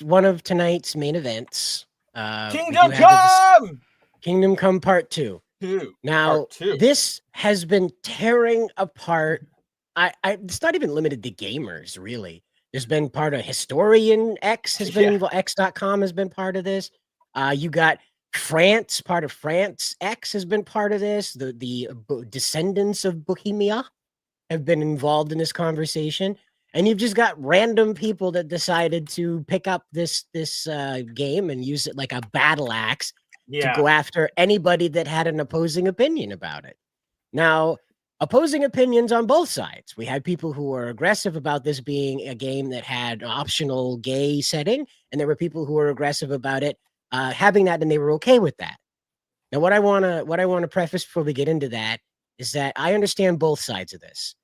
one of tonight's main events. We do Kingdom have Come Kingdom Come Part 2. 2, Now, Part 2. this has been tearing apart. It's not even limited to gamers, really. There's been part of Historian X has been Yeah. involved. X.com has been part of this. You got France, part of France X has been part of this. The descendants of Bohemia have been involved in this conversation. And you've just got random people that decided to pick up this game and use it like a battle axe to Yeah. go after anybody that had an opposing opinion about it. Now, opposing opinions on both sides. We had people who were aggressive about this being a game that had an optional gay setting, and there were people who were aggressive about it having that, and they were okay with that. Now, what I wanna preface before we get into that is that I understand both sides of this.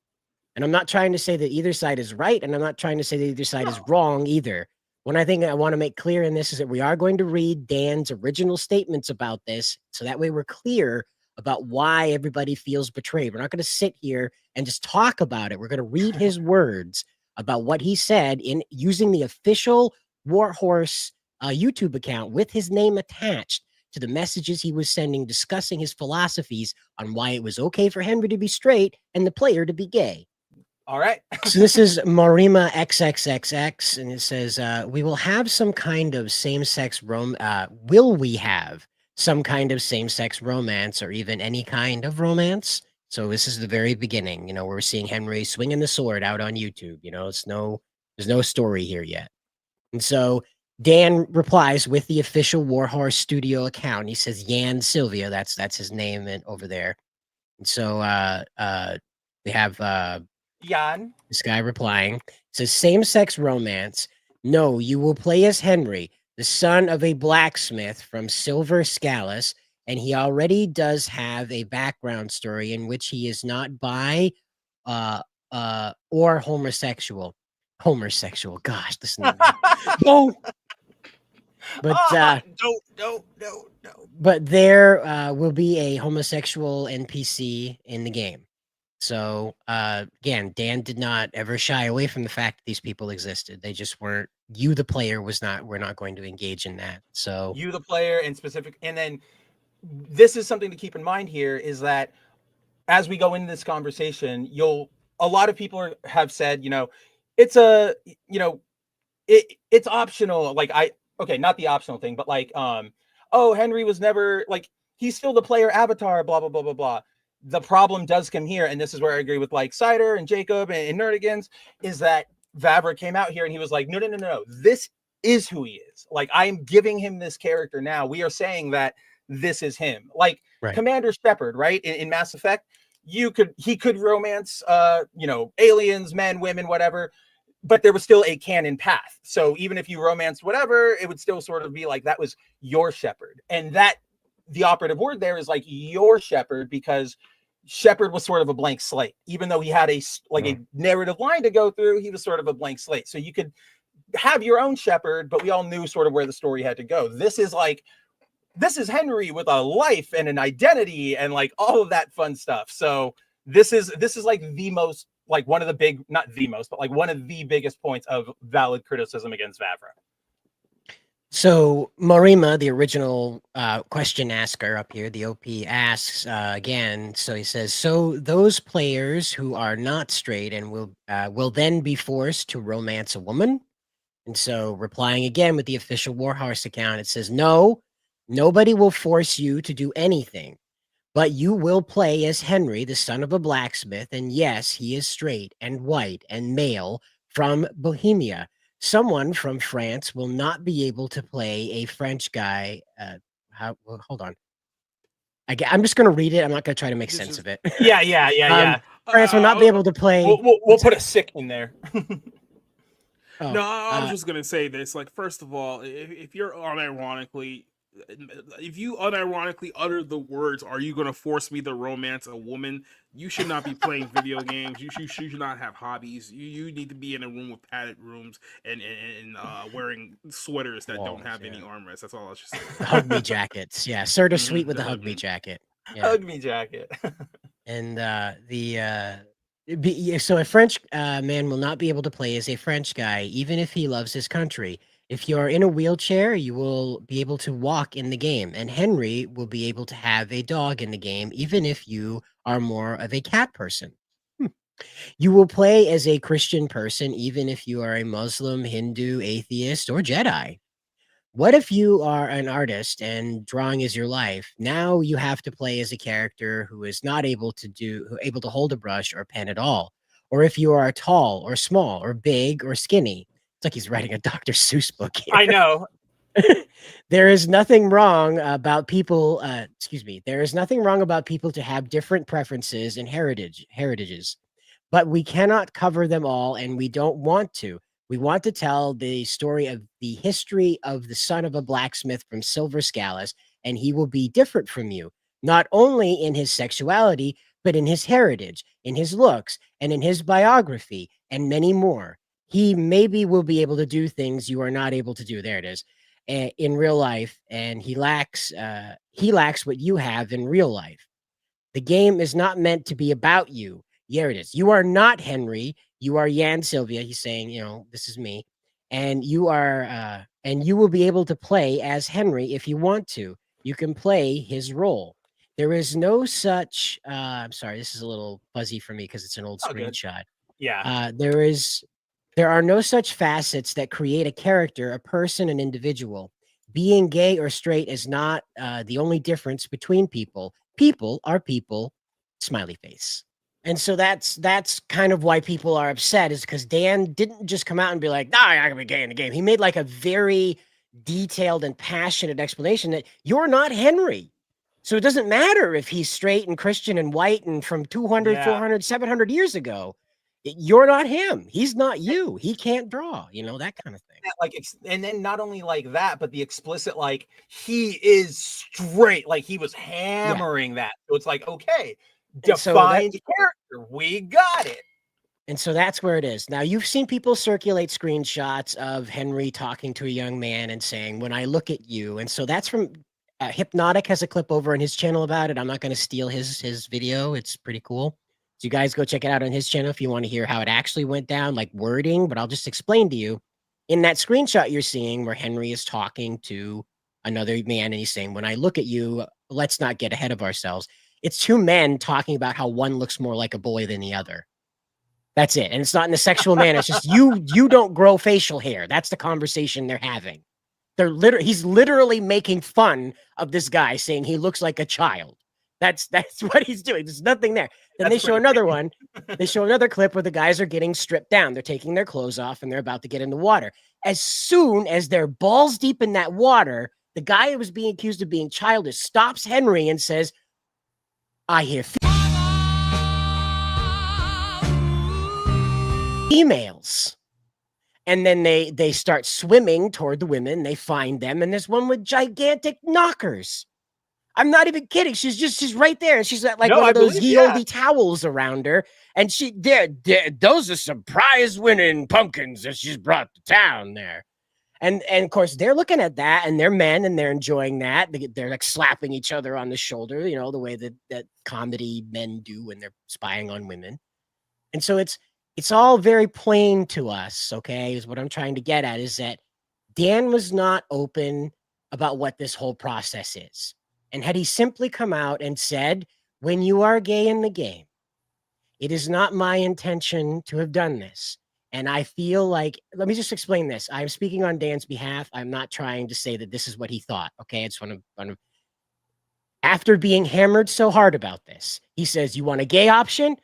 And I'm not trying to say that either side is right, and I'm not trying to say that either side is No. wrong either. One I think I want to make clear in this is that we are going to read Dan's original statements about this, so that way we're clear about why everybody feels betrayed. We're not going to sit here and just talk about it. We're going to read his words about what he said in using the official Warhorse YouTube account with his name attached to the messages he was sending, discussing his philosophies on why it was okay for Henry to be straight and the player to be gay. All right. So this is Marima XXXX, and it says, "We will have some kind of same-sex will we have some kind of same-sex romance, or even any kind of romance?" So this is the very beginning. We're seeing Henry swinging the sword out on YouTube. There's no story here yet. And so Dan replies with the official Warhorse Studio account. He says Yan Sylvia. That's his name over there. And so we have Jan. this guy replying. It says same-sex romance. No, you will play as Henry, the son of a blacksmith from Silver Scalus, and he already does have a background story in which he is not bi or homosexual. Homosexual. Gosh, listen to me. No. But No. but there will be a homosexual NPC in the game. So again, Dan did not ever shy away from the fact that these people existed. They just weren't. You, the player, we're not going to engage in that. So You, the player, in specific, and then this is something to keep in mind here is that as we go into this conversation, a lot of people have said, it's a, it's optional. Like okay, not the optional thing, but like, oh, Henry was never like, he's still the player avatar, blah, blah, blah, blah, blah. The problem does come here. And this is where I agree with like Cider and Jacob and Nerdigans, is that Vavra came out here and he was like, no. This is who he is. Like, I am giving him this character now. We are saying that this is him. Like right. Commander Shepard, right? In Mass Effect, he could romance, aliens, men, women, whatever, but there was still a canon path. So even if you romanced whatever, it would still sort of be like that was your Shepard. And that the operative word there is like your Shepard, because Shepard was sort of a blank slate. Even though he had a narrative line to go through, he was sort of a blank slate. So you could have your own Shepard, but we all knew sort of where the story had to go. This is Henry with a life and an identity and like all of that fun stuff. So this is like the most, like one of the big, not the most, but like one of the biggest points of valid criticism against Vavra. So Marima, the original question asker up here, the OP asks again. So he says, so those players who are not straight and will then be forced to romance a woman. And so replying again with the official Warhorse account, it says, no, nobody will force you to do anything, but you will play as Henry, the son of a blacksmith. And yes, he is straight and white and male from Bohemia. Someone from France will not be able to play a French guy. Hold on. I'm just going to read it. I'm not going to try to make sense of it. Yeah. France will not be able to play. We'll put a sick in there. No, I was just going to say this. Like, first of all, if you unironically utter the words, "Are you going to force me to romance a woman?" You should not be playing video games. You should not have hobbies. You need to be in a room with padded rooms and wearing sweaters that don't have any armrests. That's all I should say. Hug me jackets. Yeah, Serta Sweet with the hug me jacket. Yeah. Hug me jacket. And so a French man will not be able to play as a French guy, even if he loves his country. If you're in a wheelchair, you will be able to walk in the game, and Henry will be able to have a dog in the game, even if you are more of a cat person. Hmm. You will play as a Christian person, even if you are a Muslim, Hindu, atheist, or Jedi. What if you are an artist and drawing is your life? Now you have to play as a character who is not able to hold a brush or pen at all. Or if you are tall or small or big or skinny. It's like he's writing a Dr. Seuss book here. I know. There is nothing wrong about people, there is nothing wrong about people to have different preferences and heritages, but we cannot cover them all, and we don't want to. We want to tell the story of the history of the son of a blacksmith from Silver Scalus, and he will be different from you, not only in his sexuality, but in his heritage, in his looks, and in his biography, and many more. He maybe will be able to do things you are not able to do. There it is. In real life, and he lacks what you have in real life. The game is not meant to be about you. Here it is. You are not Henry. You are Jan Sylvia. He's saying, this is me. And and you will be able to play as Henry if you want to. You can play his role. There is no such, I'm sorry, this is a little fuzzy for me because it's an old Oh, good. screenshot. Yeah. There are no such facets that create a character, a person, an individual. Being gay or straight is not the only difference between people. People are people, smiley face. And so that's kind of why people are upset, is because Dan didn't just come out and be like, "Nah, I'm not gonna be gay in the game." He made like a very detailed and passionate explanation that you're not Henry. So it doesn't matter if he's straight and Christian and white and from 200, Yeah. 400, 700 years ago. You're not him. He's not you. He can't draw, that kind of thing. And then not only like that, but the explicit, like, he is straight, like he was hammering that. So it's like, okay, defined character. We got it. And so that's where it is. Now, you've seen people circulate screenshots of Henry talking to a young man and saying, "When I look at you." And so that's from Hypnotic has a clip over on his channel about it. I'm not going to steal his video. It's pretty cool. So you guys go check it out on his channel if you want to hear how it actually went down, like wording, but I'll just explain to you. In that screenshot you're seeing where Henry is talking to another man and he's saying, "When I look at you, let's not get ahead of ourselves." It's two men talking about how one looks more like a boy than the other. That's it. And it's not in a sexual manner. It's just you don't grow facial hair. That's the conversation they're having. He's literally making fun of this guy, saying he looks like a child. That's what he's doing. There's nothing there. Then they show another one. They show another clip where the guys are getting stripped down. They're taking their clothes off and they're about to get in the water. As soon as they're balls deep in that water, the guy who was being accused of being childish stops Henry and says, "I hear females." And then they start swimming toward the women. They find them, and there's one with gigantic knockers. I'm not even kidding. She's right there, and she's got like one of those ye olde towels around her. And those are some prize winning pumpkins that she's brought to town there. And of course they're looking at that, and they're men, and they're enjoying that. They're like slapping each other on the shoulder, the way that comedy men do when they're spying on women. And so it's all very plain to us, okay, is what I'm trying to get at, is that Dan was not open about what this whole process is. And had he simply come out and said, "When you are gay in the game, it is not my intention to have done this." And I feel like, let me just explain this. I'm speaking on Dan's behalf. I'm not trying to say that this is what he thought, okay? I just want to, after being hammered so hard about this, he says, "You want a gay option?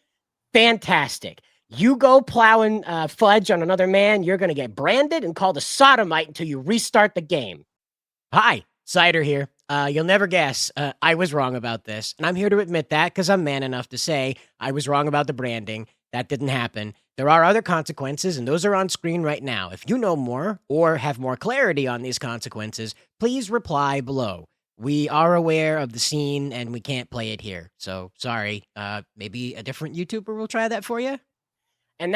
Fantastic. You go plowing fudge on another man, you're going to get branded and called a sodomite until you restart the game." Hi, Cider here. You'll never guess. I was wrong about this. And I'm here to admit that because I'm man enough to say I was wrong about the branding. That didn't happen. There are other consequences, and those are on screen right now. If you know more or have more clarity on these consequences, please reply below. We are aware of the scene, and we can't play it here. So, sorry. Maybe a different YouTuber will try that for you? And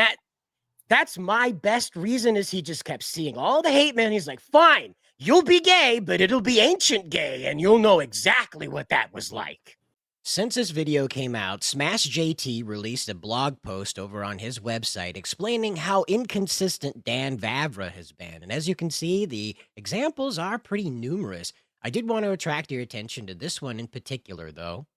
that's my best reason, is he just kept seeing all the hate, man. He's like, "Fine, you'll be gay, but it'll be ancient gay, and you'll know exactly what that was like." Since this video came out, SmashJT released a blog post over on his website explaining how inconsistent Dan Vavra has been. And as you can see, the examples are pretty numerous. I did want to attract your attention to this one in particular, though.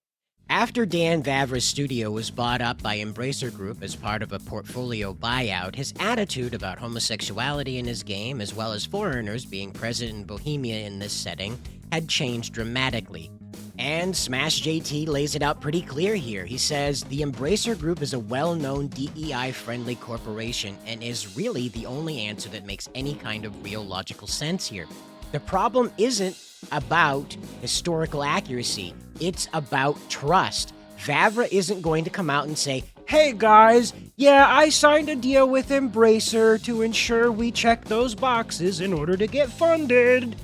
After Dan Vavra's studio was bought up by Embracer Group as part of a portfolio buyout, his attitude about homosexuality in his game, as well as foreigners being present in Bohemia in this setting, had changed dramatically. And SmashJT lays it out pretty clear here. He says, the Embracer Group is a well-known DEI-friendly corporation and is really the only answer that makes any kind of real logical sense here. The problem isn't about historical accuracy. It's about trust. Vavra isn't going to come out and say, hey guys, yeah, I signed a deal with Embracer to ensure we check those boxes in order to get funded.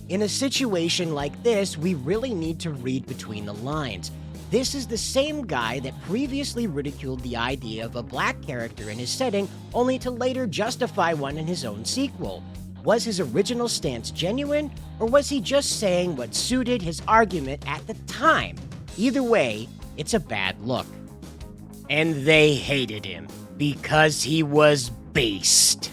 In a situation like this, we really need to read between the lines. This is the same guy that previously ridiculed the idea of a black character in his setting, only to later justify one in his own sequel. Was his original stance genuine, or was he just saying what suited his argument at the time? Either way, it's a bad look. And they hated him because he was based.